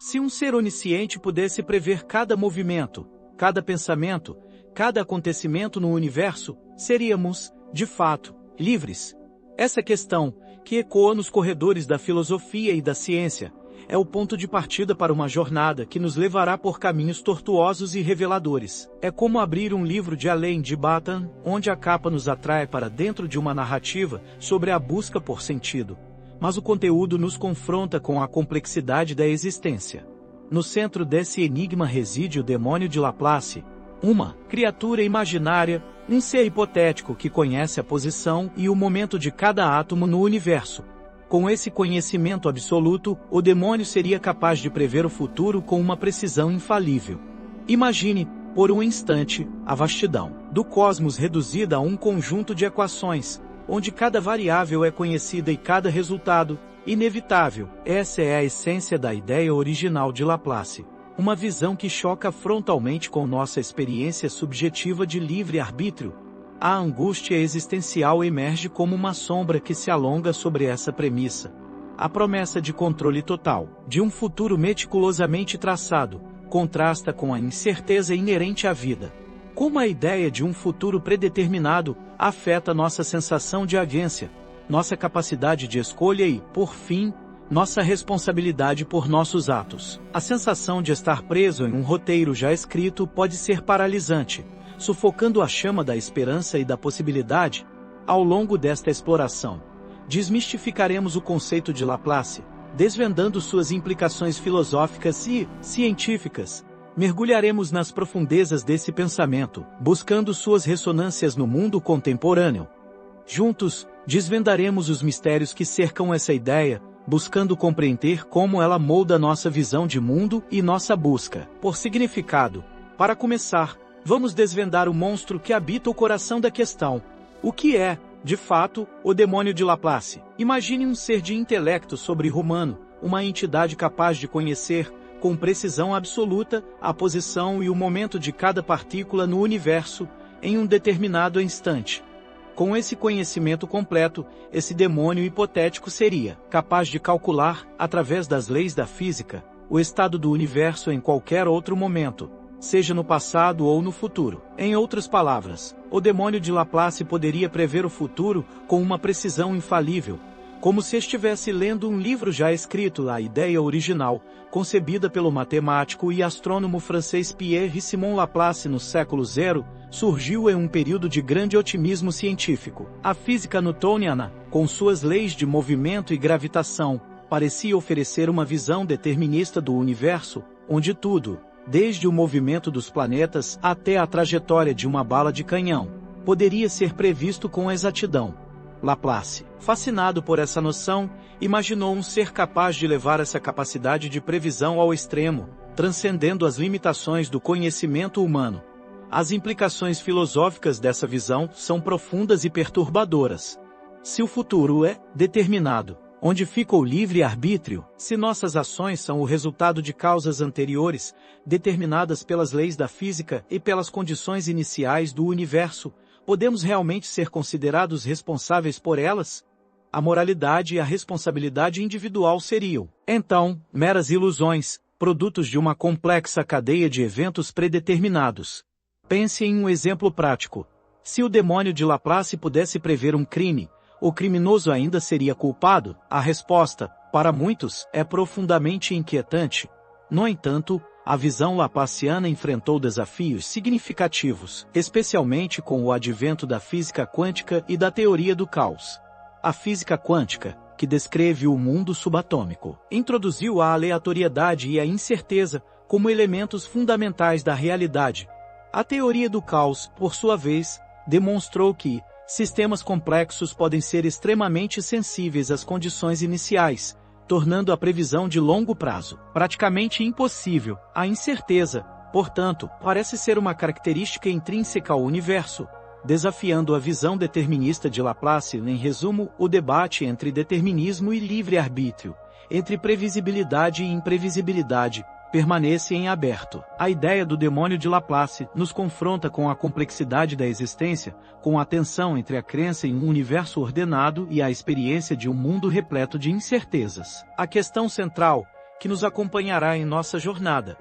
Se um ser onisciente pudesse prever cada movimento, cada pensamento, cada acontecimento no universo, seríamos, de fato, livres. Essa questão, que ecoa nos corredores da filosofia e da ciência, é o ponto de partida para uma jornada que nos levará por caminhos tortuosos e reveladores. É como abrir um livro de Alain de Botton, onde a capa nos atrai para dentro de uma narrativa sobre a busca por sentido, mas o conteúdo nos confronta com a complexidade da existência. No centro desse enigma reside o demônio de Laplace, uma criatura imaginária, um ser hipotético que conhece a posição e o momento de cada átomo no universo. Com esse conhecimento absoluto, o demônio seria capaz de prever o futuro com uma precisão infalível. Imagine, por um instante, a vastidão do cosmos reduzida a um conjunto de equações, onde cada variável é conhecida e cada resultado, inevitável. Essa é a essência da ideia original de Laplace. Uma visão que choca frontalmente com nossa experiência subjetiva de livre-arbítrio. A angústia existencial emerge como uma sombra que se alonga sobre essa premissa. A promessa de controle total, de um futuro meticulosamente traçado, contrasta com a incerteza inerente à vida. Como a ideia de um futuro predeterminado afeta nossa sensação de agência, nossa capacidade de escolha e, por fim, nossa responsabilidade por nossos atos. A sensação de estar preso em um roteiro já escrito pode ser paralisante, sufocando a chama da esperança e da possibilidade. Ao longo desta exploração, desmistificaremos o conceito de Laplace, desvendando suas implicações filosóficas e científicas. Mergulharemos nas profundezas desse pensamento, buscando suas ressonâncias no mundo contemporâneo. Juntos, desvendaremos os mistérios que cercam essa ideia, buscando compreender como ela molda nossa visão de mundo e nossa busca por significado. Para começar, vamos desvendar o monstro que habita o coração da questão. O que é, de fato, o demônio de Laplace? Imagine um ser de intelecto sobre-humano, uma entidade capaz de conhecer, com precisão absoluta, a posição e o momento de cada partícula no universo, em um determinado instante. Com esse conhecimento completo, esse demônio hipotético seria capaz de calcular, através das leis da física, o estado do universo em qualquer outro momento, seja no passado ou no futuro. Em outras palavras, o demônio de Laplace poderia prever o futuro com uma precisão infalível, como se estivesse lendo um livro já escrito. A ideia original, concebida pelo matemático e astrônomo francês Pierre-Simon Laplace no século zero, surgiu em um período de grande otimismo científico. A física newtoniana, com suas leis de movimento e gravitação, parecia oferecer uma visão determinista do universo, onde tudo, desde o movimento dos planetas até a trajetória de uma bala de canhão, poderia ser previsto com exatidão. Laplace, fascinado por essa noção, imaginou um ser capaz de levar essa capacidade de previsão ao extremo, transcendendo as limitações do conhecimento humano. As implicações filosóficas dessa visão são profundas e perturbadoras. Se o futuro é determinado, onde fica o livre-arbítrio? Se nossas ações são o resultado de causas anteriores, determinadas pelas leis da física e pelas condições iniciais do universo, podemos realmente ser considerados responsáveis por elas? A moralidade e a responsabilidade individual seriam, então, meras ilusões, produtos de uma complexa cadeia de eventos predeterminados. Pense em um exemplo prático. Se o demônio de Laplace pudesse prever um crime, o criminoso ainda seria culpado? A resposta, para muitos, é profundamente inquietante. No entanto, a visão laplaciana enfrentou desafios significativos, especialmente com o advento da física quântica e da teoria do caos. A física quântica, que descreve o mundo subatômico, introduziu a aleatoriedade e a incerteza como elementos fundamentais da realidade. A teoria do caos, por sua vez, demonstrou que sistemas complexos podem ser extremamente sensíveis às condições iniciais, tornando a previsão de longo prazo praticamente impossível. A incerteza, portanto, parece ser uma característica intrínseca ao universo, desafiando a visão determinista de Laplace. Em resumo, o debate entre determinismo e livre-arbítrio, entre previsibilidade e imprevisibilidade, permanece em aberto. A ideia do demônio de Laplace nos confronta com a complexidade da existência, com a tensão entre a crença em um universo ordenado e a experiência de um mundo repleto de incertezas. A questão central, que nos acompanhará em nossa jornada.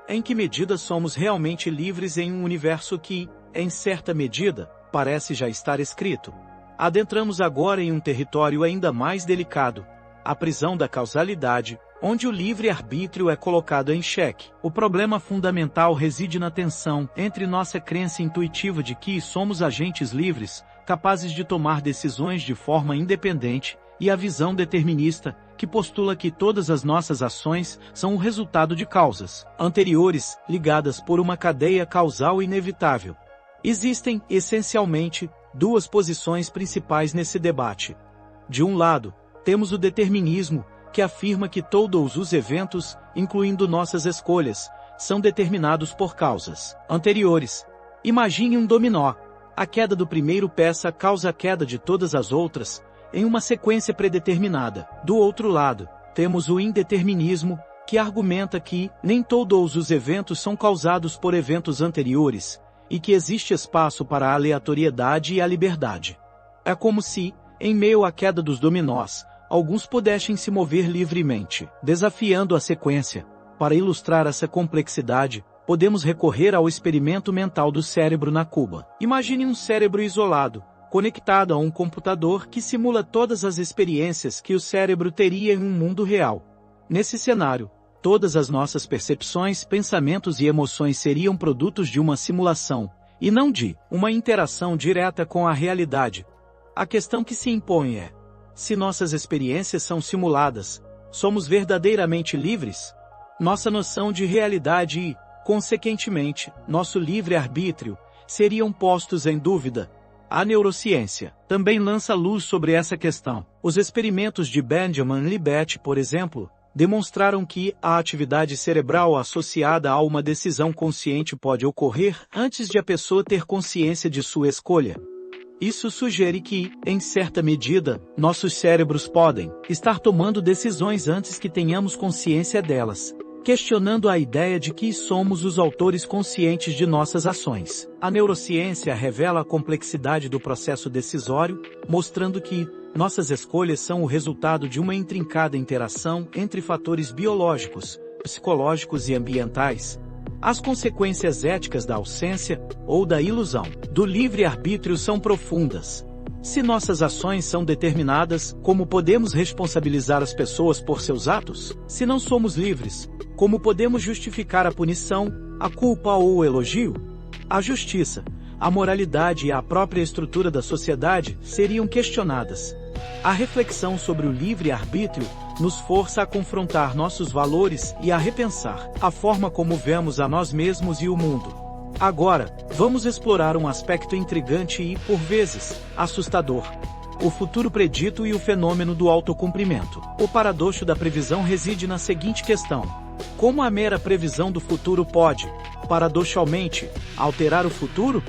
Em que medida somos realmente livres em um universo que, em certa medida, parece já estar escrito? Adentramos agora em um território ainda mais delicado, a prisão da causalidade, onde o livre-arbítrio é colocado em xeque. O problema fundamental reside na tensão entre nossa crença intuitiva de que somos agentes livres, capazes de tomar decisões de forma independente, e a visão determinista, que postula que todas as nossas ações são o resultado de causas anteriores, ligadas por uma cadeia causal inevitável. Existem, essencialmente, duas posições principais nesse debate. De um lado, temos o determinismo, que afirma que todos os eventos, incluindo nossas escolhas, são determinados por causas anteriores. Imagine um dominó. A queda do primeiro peça causa a queda de todas as outras, em uma sequência predeterminada. Do outro lado, temos o indeterminismo, que argumenta que nem todos os eventos são causados por eventos anteriores, e que existe espaço para a aleatoriedade e a liberdade. É como se, em meio à queda dos dominós, alguns pudessem se mover livremente, desafiando a sequência. Para ilustrar essa complexidade, podemos recorrer ao experimento mental do cérebro na Cuba. Imagine um cérebro isolado, conectado a um computador que simula todas as experiências que o cérebro teria em um mundo real. Nesse cenário, todas as nossas percepções, pensamentos e emoções seriam produtos de uma simulação, e não de uma interação direta com a realidade. A questão que se impõe é: se nossas experiências são simuladas, somos verdadeiramente livres? Nossa noção de realidade e, consequentemente, nosso livre-arbítrio, seriam postos em dúvida. A neurociência também lança luz sobre essa questão. Os experimentos de Benjamin Libet, por exemplo, demonstraram que a atividade cerebral associada a uma decisão consciente pode ocorrer antes de a pessoa ter consciência de sua escolha. Isso sugere que, em certa medida, nossos cérebros podem estar tomando decisões antes que tenhamos consciência delas, questionando a ideia de que somos os autores conscientes de nossas ações. A neurociência revela a complexidade do processo decisório, mostrando que nossas escolhas são o resultado de uma intrincada interação entre fatores biológicos, psicológicos e ambientais. As consequências éticas da ausência, ou da ilusão, do livre-arbítrio são profundas. Se nossas ações são determinadas, como podemos responsabilizar as pessoas por seus atos? Se não somos livres, como podemos justificar a punição, a culpa ou o elogio? A justiça, a moralidade e a própria estrutura da sociedade seriam questionadas. A reflexão sobre o livre-arbítrio nos força a confrontar nossos valores e a repensar a forma como vemos a nós mesmos e o mundo. Agora, vamos explorar um aspecto intrigante e, por vezes, assustador: o futuro predito e o fenômeno do autocumprimento. O paradoxo da previsão reside na seguinte questão: como a mera previsão do futuro pode, paradoxalmente, alterar o futuro?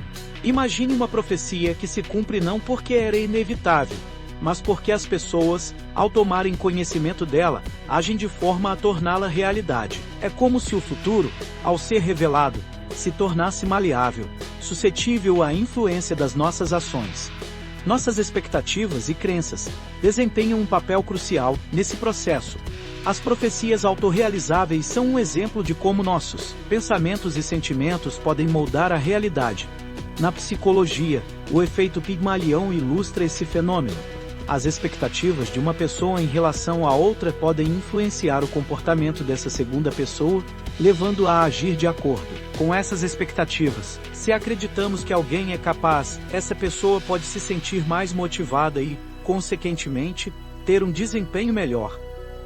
Imagine uma profecia que se cumpre não porque era inevitável, mas porque as pessoas, ao tomarem conhecimento dela, agem de forma a torná-la realidade. É como se o futuro, ao ser revelado, se tornasse maleável, suscetível à influência das nossas ações. Nossas expectativas e crenças desempenham um papel crucial nesse processo. As profecias autorrealizáveis são um exemplo de como nossos pensamentos e sentimentos podem moldar a realidade. Na psicologia, o efeito Pigmalion ilustra esse fenômeno. As expectativas de uma pessoa em relação a outra podem influenciar o comportamento dessa segunda pessoa, levando-a a agir de acordo com essas expectativas. Se acreditamos que alguém é capaz, essa pessoa pode se sentir mais motivada e, consequentemente, ter um desempenho melhor.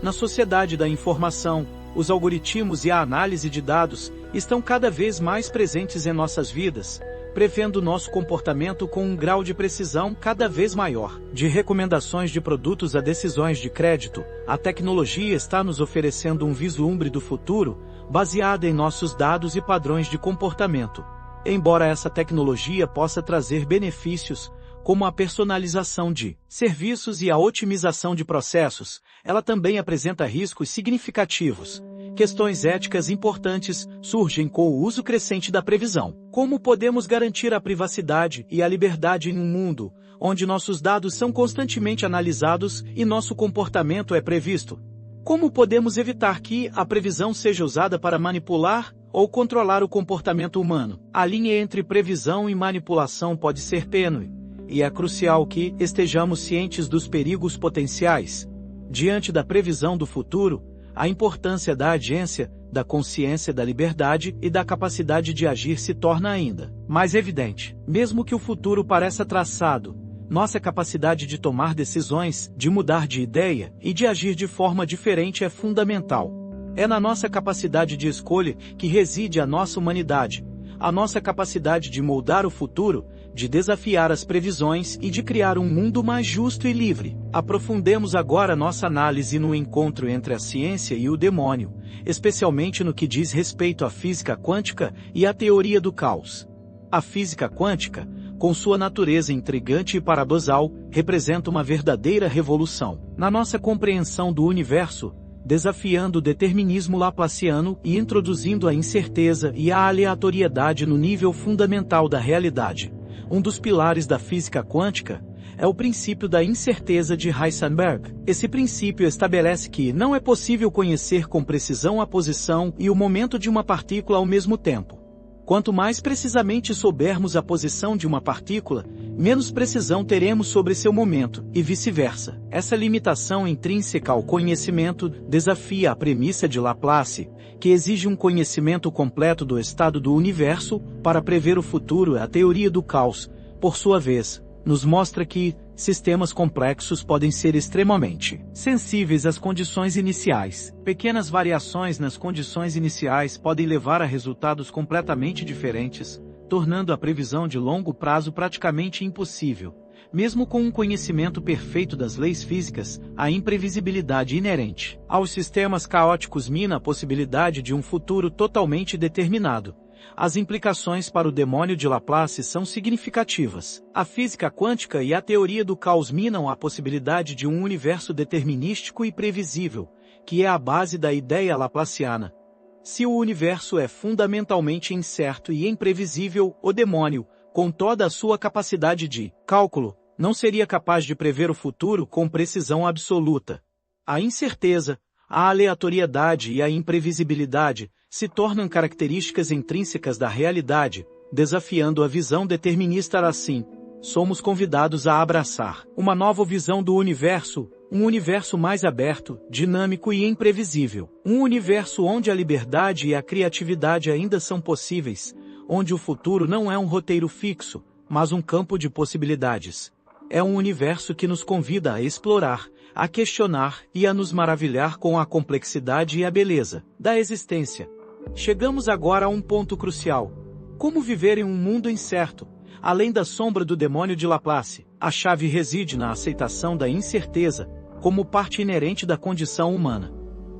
Na sociedade da informação, os algoritmos e a análise de dados estão cada vez mais presentes em nossas vidas, prevendo nosso comportamento com um grau de precisão cada vez maior. De recomendações de produtos a decisões de crédito, a tecnologia está nos oferecendo um vislumbre do futuro, baseado em nossos dados e padrões de comportamento. Embora essa tecnologia possa trazer benefícios, como a personalização de serviços e a otimização de processos, ela também apresenta riscos significativos. Questões éticas importantes surgem com o uso crescente da previsão. Como podemos garantir a privacidade e a liberdade em um mundo onde nossos dados são constantemente analisados e nosso comportamento é previsto? Como podemos evitar que a previsão seja usada para manipular ou controlar o comportamento humano? A linha entre previsão e manipulação pode ser tênue, e é crucial que estejamos cientes dos perigos potenciais. Diante da previsão do futuro, a importância da agência, da consciência da liberdade e da capacidade de agir se torna ainda mais evidente. Mesmo que o futuro pareça traçado, nossa capacidade de tomar decisões, de mudar de ideia e de agir de forma diferente é fundamental. É na nossa capacidade de escolha que reside a nossa humanidade, a nossa capacidade de moldar o futuro, de desafiar as previsões e de criar um mundo mais justo e livre. Aprofundemos agora nossa análise no encontro entre a ciência e o demônio, especialmente no que diz respeito à física quântica e à teoria do caos. A física quântica, com sua natureza intrigante e paradoxal, representa uma verdadeira revolução na nossa compreensão do universo, desafiando o determinismo laplaciano e introduzindo a incerteza e a aleatoriedade no nível fundamental da realidade. Um dos pilares da física quântica é o princípio da incerteza de Heisenberg. Esse princípio estabelece que não é possível conhecer com precisão a posição e o momento de uma partícula ao mesmo tempo. Quanto mais precisamente soubermos a posição de uma partícula, menos precisão teremos sobre seu momento, e vice-versa. Essa limitação intrínseca ao conhecimento desafia a premissa de Laplace, que exige um conhecimento completo do estado do universo para prever o futuro. A teoria do caos, por sua vez, nos mostra que sistemas complexos podem ser extremamente sensíveis às condições iniciais. Pequenas variações nas condições iniciais podem levar a resultados completamente diferentes, tornando a previsão de longo prazo praticamente impossível. Mesmo com um conhecimento perfeito das leis físicas, a imprevisibilidade inerente aos sistemas caóticos mina a possibilidade de um futuro totalmente determinado. As implicações para o demônio de Laplace são significativas. A física quântica e a teoria do caos minam a possibilidade de um universo determinístico e previsível, que é a base da ideia laplaciana. Se o universo é fundamentalmente incerto e imprevisível, o demônio, com toda a sua capacidade de cálculo, não seria capaz de prever o futuro com precisão absoluta. A incerteza, a aleatoriedade e a imprevisibilidade se tornam características intrínsecas da realidade, desafiando a visão determinista. Assim, somos convidados a abraçar uma nova visão do universo, um universo mais aberto, dinâmico e imprevisível. Um universo onde a liberdade e a criatividade ainda são possíveis, onde o futuro não é um roteiro fixo, mas um campo de possibilidades. É um universo que nos convida a explorar, a questionar e a nos maravilhar com a complexidade e a beleza da existência. Chegamos agora a um ponto crucial. Como viver em um mundo incerto? Além da sombra do demônio de Laplace, a chave reside na aceitação da incerteza, como parte inerente da condição humana.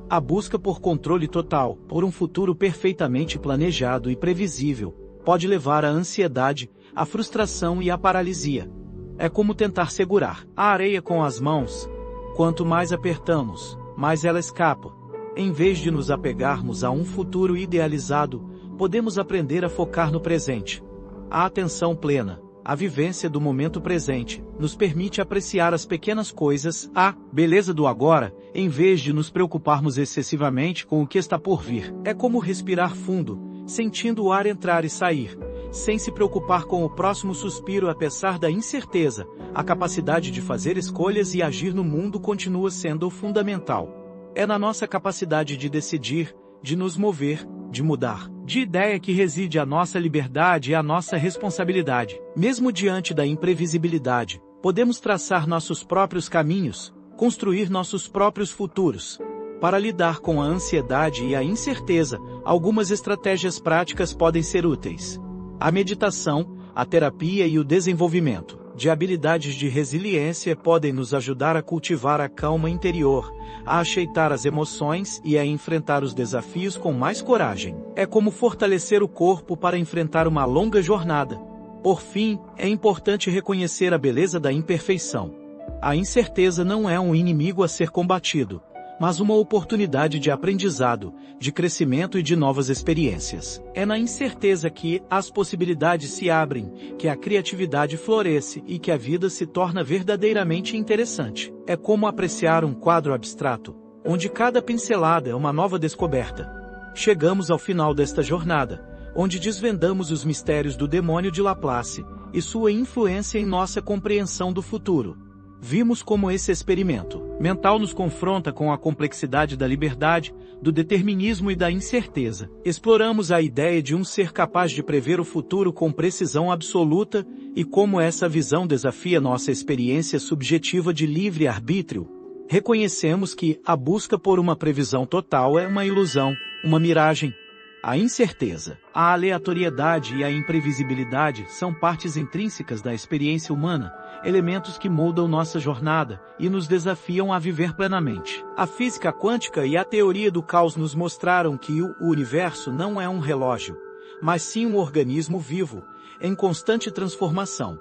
A busca por controle total, por um futuro perfeitamente planejado e previsível, pode levar à ansiedade, à frustração e à paralisia. É como tentar segurar a areia com as mãos. Quanto mais apertamos, mais ela escapa. Em vez de nos apegarmos a um futuro idealizado, podemos aprender a focar no presente. A atenção plena, a vivência do momento presente, nos permite apreciar as pequenas coisas, a beleza do agora, em vez de nos preocuparmos excessivamente com o que está por vir. É como respirar fundo, sentindo o ar entrar e sair, sem se preocupar com o próximo suspiro. Apesar da incerteza, a capacidade de fazer escolhas e agir no mundo continua sendo fundamental. É na nossa capacidade de decidir, de nos mover, de mudar de ideia que reside a nossa liberdade e a nossa responsabilidade. Mesmo diante da imprevisibilidade, podemos traçar nossos próprios caminhos, construir nossos próprios futuros. Para lidar com a ansiedade e a incerteza, algumas estratégias práticas podem ser úteis. A meditação, a terapia e o desenvolvimento de habilidades de resiliência podem nos ajudar a cultivar a calma interior, a aceitar as emoções e a enfrentar os desafios com mais coragem. É como fortalecer o corpo para enfrentar uma longa jornada. Por fim, é importante reconhecer a beleza da imperfeição. A incerteza não é um inimigo a ser combatido, mas uma oportunidade de aprendizado, de crescimento e de novas experiências. É na incerteza que as possibilidades se abrem, que a criatividade floresce e que a vida se torna verdadeiramente interessante. É como apreciar um quadro abstrato, onde cada pincelada é uma nova descoberta. Chegamos ao final desta jornada, onde desvendamos os mistérios do demônio de Laplace e sua influência em nossa compreensão do futuro. Vimos como esse experimento mental nos confronta com a complexidade da liberdade, do determinismo e da incerteza. Exploramos a ideia de um ser capaz de prever o futuro com precisão absoluta e como essa visão desafia nossa experiência subjetiva de livre-arbítrio. Reconhecemos que a busca por uma previsão total é uma ilusão, uma miragem. A incerteza, a aleatoriedade e a imprevisibilidade são partes intrínsecas da experiência humana, elementos que moldam nossa jornada e nos desafiam a viver plenamente. A física quântica e a teoria do caos nos mostraram que o universo não é um relógio, mas sim um organismo vivo, em constante transformação.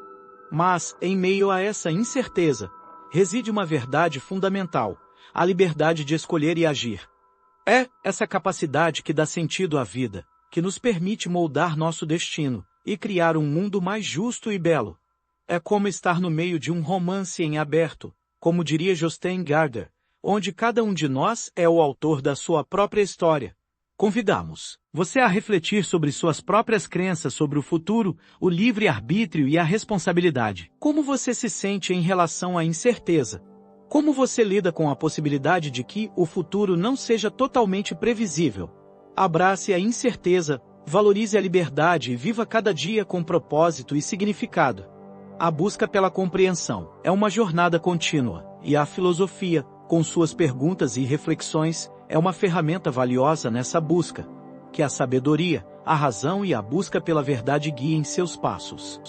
Mas, em meio a essa incerteza, reside uma verdade fundamental: a liberdade de escolher e agir. É essa capacidade que dá sentido à vida, que nos permite moldar nosso destino e criar um mundo mais justo e belo. É como estar no meio de um romance em aberto, como diria Jostein Gaarder, onde cada um de nós é o autor da sua própria história. Convidamos você a refletir sobre suas próprias crenças sobre o futuro, o livre-arbítrio e a responsabilidade. Como você se sente em relação à incerteza? Como você lida com a possibilidade de que o futuro não seja totalmente previsível? Abrace a incerteza, valorize a liberdade e viva cada dia com propósito e significado. A busca pela compreensão é uma jornada contínua, e a filosofia, com suas perguntas e reflexões, é uma ferramenta valiosa nessa busca. Que a sabedoria, a razão e a busca pela verdade guiem seus passos.